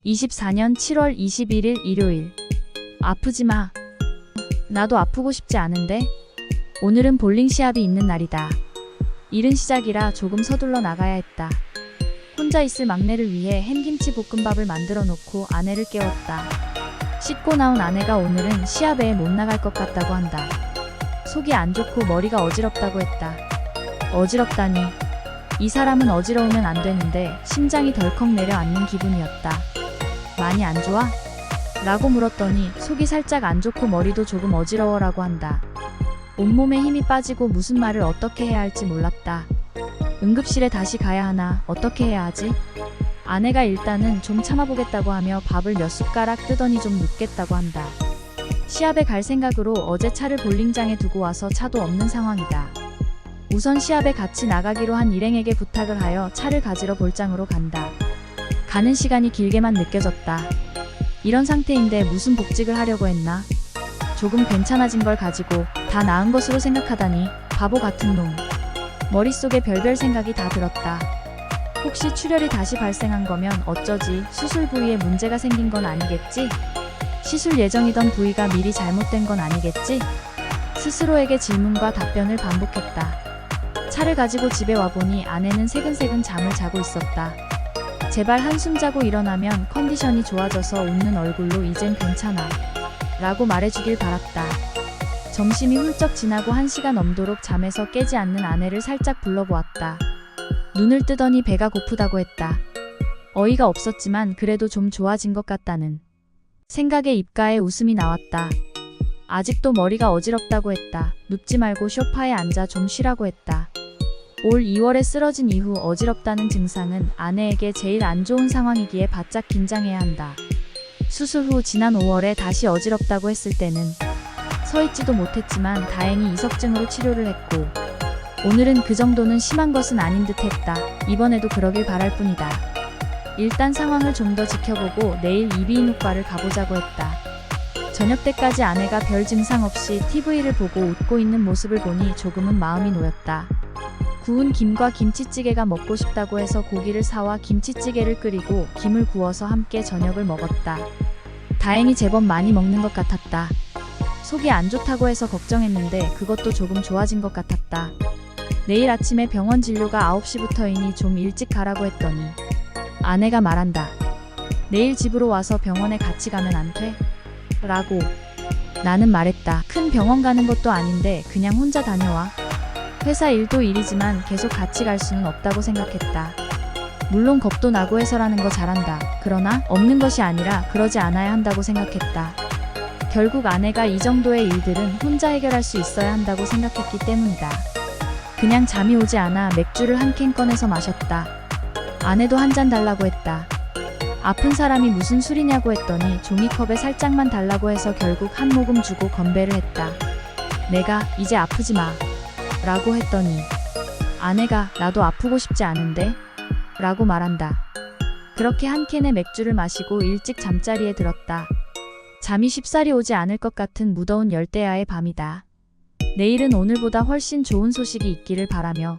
24년 7월 21일 일요일. 아프지 마. 나도 아프고 싶지 않은데. 오늘은 볼링 시합이 있는 날이다. 이른 시작이라 조금 서둘러 나가야 했다. 혼자 있을 막내를 위해 햄김치 볶음밥을 만들어 놓고 아내를 깨웠다. 씻고 나온 아내가 오늘은 시합에 못 나갈 것 같다고 한다. 속이 안 좋고 머리가 어지럽다고 했다. 어지럽다니. 이 사람은 어지러우면 안 되는데 심장이 덜컥 내려앉는 기분이었다. 많이 안 좋아? 라고 물었더니 속이 살짝 안 좋고 머리도 조금 어지러워라고 한다. 온몸에 힘이 빠지고 무슨 말을 어떻게 해야 할지 몰랐다. 응급실에 다시 가야 하나, 어떻게 해야 하지? 아내가 일단은 좀 참아보겠다고 하며 밥을 몇 숟가락 뜨더니 좀 눕겠다고 한다. 시합에 갈 생각으로 어제 차를 볼링장에 두고 와서 차도 없는 상황이다. 우선 시합에 같이 나가기로 한 일행에게 부탁을 하여 차를 가지러 볼장으로 간다. 가는 시간이 길게만 느껴졌다. 이런 상태인데 무슨 복직을 하려고 했나? 조금 괜찮아진 걸 가지고 다 나은 것으로 생각하다니 바보 같은 놈. 머릿속에 별별 생각이 다 들었다. 혹시 출혈이 다시 발생한 거면 어쩌지? 수술 부위에 문제가 생긴 건 아니겠지? 시술 예정이던 부위가 미리 잘못된 건 아니겠지? 스스로에게 질문과 답변을 반복했다. 차를 가지고 집에 와보니 아내는 새근새근 잠을 자고 있었다. 제발 한숨 자고 일어나면 컨디션이 좋아져서 웃는 얼굴로 이젠 괜찮아 라고 말해주길 바랐다. 점심이 훌쩍 지나고 1시가 넘도록 잠에서 깨지 않는 아내를 살짝 불러보았다. 눈을 뜨더니 배가 고프다고 했다. 어이가 없었지만 그래도 좀 좋아진 것 같다는 생각에 입가에 웃음이 나왔다. 아직도 머리가 어지럽다고 했다. 눕지 말고 소파에 앉아 좀 쉬라고 했다. 올 2월에 쓰러진 이후 어지럽다는 증상은 아내에게 제일 안 좋은 상황이기에 바짝 긴장해야 한다. 수술 후 지난 5월에 다시 어지럽다고 했을 때는 서 있지도 못했지만 다행히 이석증으로 치료를 했고 오늘은 그 정도는 심한 것은 아닌 듯 했다. 이번에도 그러길 바랄 뿐이다. 일단 상황을 좀 더 지켜보고 내일 이비인후과를 가보자고 했다. 저녁 때까지 아내가 별 증상 없이 TV를 보고 웃고 있는 모습을 보니 조금은 마음이 놓였다. 구운 김과 김치찌개가 먹고 싶다고 해서 고기를 사와 김치찌개를 끓이고 김을 구워서 함께 저녁을 먹었다. 다행히 제법 많이 먹는 것 같았다. 속이 안 좋다고 해서 걱정했는데 그것도 조금 좋아진 것 같았다. 내일 아침에 병원 진료가 9시부터이니 좀 일찍 가라고 했더니 아내가 말한다. 내일 집으로 와서 병원에 같이 가면 안 돼? 라고. 나는 말했다. 큰 병원 가는 것도 아닌데 그냥 혼자 다녀와. 회사 일도 일이지만 계속 같이 갈 수는 없다고 생각했다. 물론 겁도 나고 해서라는 거 잘한다. 그러나 없는 것이 아니라 그러지 않아야 한다고 생각했다. 결국 아내가 이 정도의 일들은 혼자 해결할 수 있어야 한다고 생각했기 때문이다. 그냥 잠이 오지 않아 맥주를 한 캔 꺼내서 마셨다. 아내도 한 잔 달라고 했다. 아픈 사람이 무슨 술이냐고 했더니 종이컵에 살짝만 달라고 해서 결국 한 모금 주고 건배를 했다. 내가 이제 아프지 마 라고 했더니 아내가 나도 아프고 싶지 않은데 라고 말한다. 그렇게 한 캔의 맥주를 마시고 일찍 잠자리에 들었다. 잠이 쉽사리 오지 않을 것 같은 무더운 열대야의 밤이다. 내일은 오늘보다 훨씬 좋은 소식이 있기를 바라며